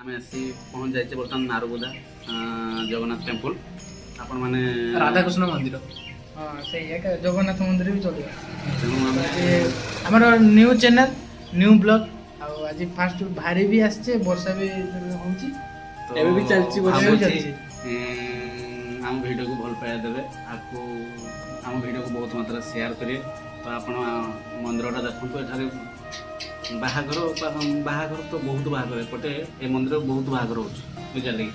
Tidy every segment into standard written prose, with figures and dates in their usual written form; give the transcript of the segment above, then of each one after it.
ଆମେ ଆସି ପହଞ୍ଚି ଯାଇଛେ ବର୍ତ୍ତମାନ ନାରଗୁଦା ଜଗନ୍ନାଥ ଟେମ୍ପଲ। ଆପଣ ମାନେ ରାଧାକୃଷ୍ଣ ମନ୍ଦିର, ହଁ ସେଇ ଏକା ଜଗନ୍ନାଥ ମନ୍ଦିର ବି ଚଳିବ। ତେଣୁ ଆମେ ଆମର ନ୍ୟୁ ଚ୍ୟାନେଲ ନ୍ୟୁ ବ୍ଲଗ, ଆଉ ଆଜି ଫାଷ୍ଟ ଭାରି ବି ଆସିଛେ, ବର୍ଷା ବି ହଉଛି, ଏବେ ବି ଚାଲିଛି ଭାବୁଛି ଆମ ଭିଡ଼ିଓକୁ ଭଲ ପାଇବା ଦେବେ, ଆକୁ ଆମ ଭିଡ଼ିଓକୁ ବହୁତ ମାତ୍ରାରେ ସେୟାର କରିବେ। ତ ଆପଣ ମନ୍ଦିରଟା ଦେଖନ୍ତୁ। ଏଠାରେ ବାହାଘର ତ ବହୁତ ବାହାଘର, ଏପଟେ ଏ ମନ୍ଦିର ବହୁତ ବାହାଘର ହେଉଛି, ବୁଝିଲେ କି?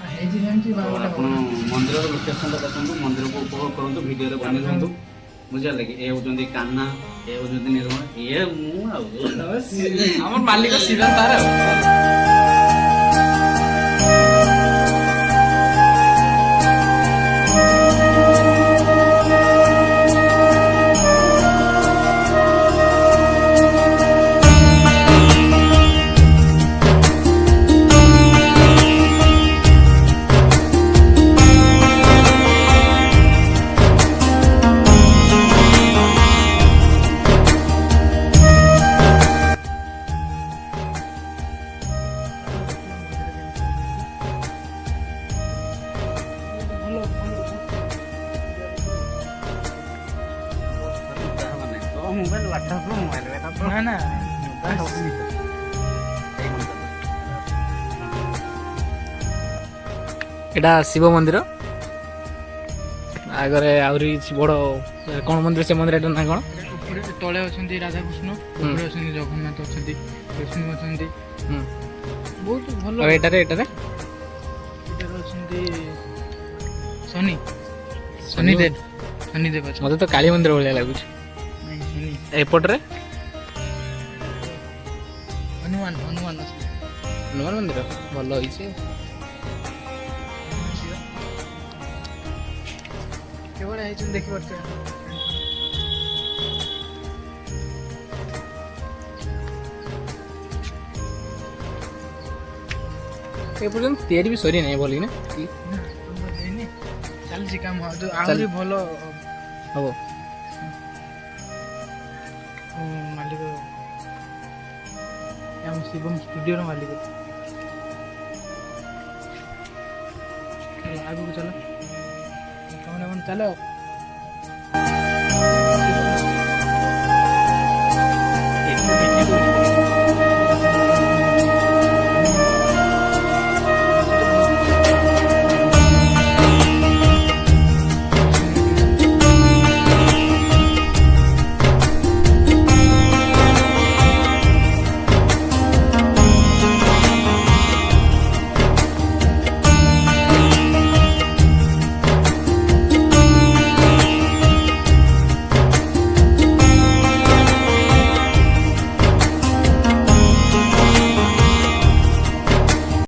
ତ ଆପଣ ମନ୍ଦିରର ଲୋକେସନଟା ଦେଖନ୍ତୁ, ମନ୍ଦିରକୁ ଉପଭୋଗ କରନ୍ତୁ, ଭିଡ଼ିଓରେ ବନେଇ ଦିଅନ୍ତୁ, ବୁଝିଲେ କି? ଏ ହେଉଛନ୍ତି କାହ୍ନା, ଏ ହେଉଛନ୍ତି ନିର୍ମଳ, ଇଏ ମୁଁ ଆଉ ଆମର ମାଲିକ ସିଧା ତାର ନା ଏଇଟା ଶିବ ମନ୍ଦିର। ଆଗରେ ଆହୁରି କିଛି ବଡ଼ କ'ଣ ମନ୍ଦିର, ସେ ମନ୍ଦିରଟା ନା କ'ଣ? ତଳେ ଅଛନ୍ତି ରାଧାକୃଷ୍ଣ, ଉପରେ ଅଛନ୍ତି ଜଗନ୍ନାଥ ଅଛନ୍ତି, ବିଷ୍ଣୁ ଅଛନ୍ତି, ବହୁତ ଭଲ। ଆଉ ଏଟାରେ ଅଛନ୍ତି ଶନିଦେବ ଅଛନ୍ତି। ମତେ ତ କାଳୀ ମନ୍ଦିର ଭଳିଆ ଲାଗୁଛି। ଏପଟରେ ହନୁମାନ ମନ୍ଦିର ଭଲ ହେଇଛି। କେବଳ ହେଇଛନ୍ତି ଦେଖିପାରୁଥିବେ। ଏ ପର୍ଯ୍ୟନ୍ତ ତିଆରି ବି ସରି ନାହିଁ, ଭଲ କି ନା ଚାଲିଛି କାମ, ଆହୁରି ଭଲ ହବ। ମାଲିକ ଆମ ଶିବମ ଷ୍ଟୁଡିଓର ମାଲିକ। ଆଗକୁ ଚାଲ, ଚାଲ।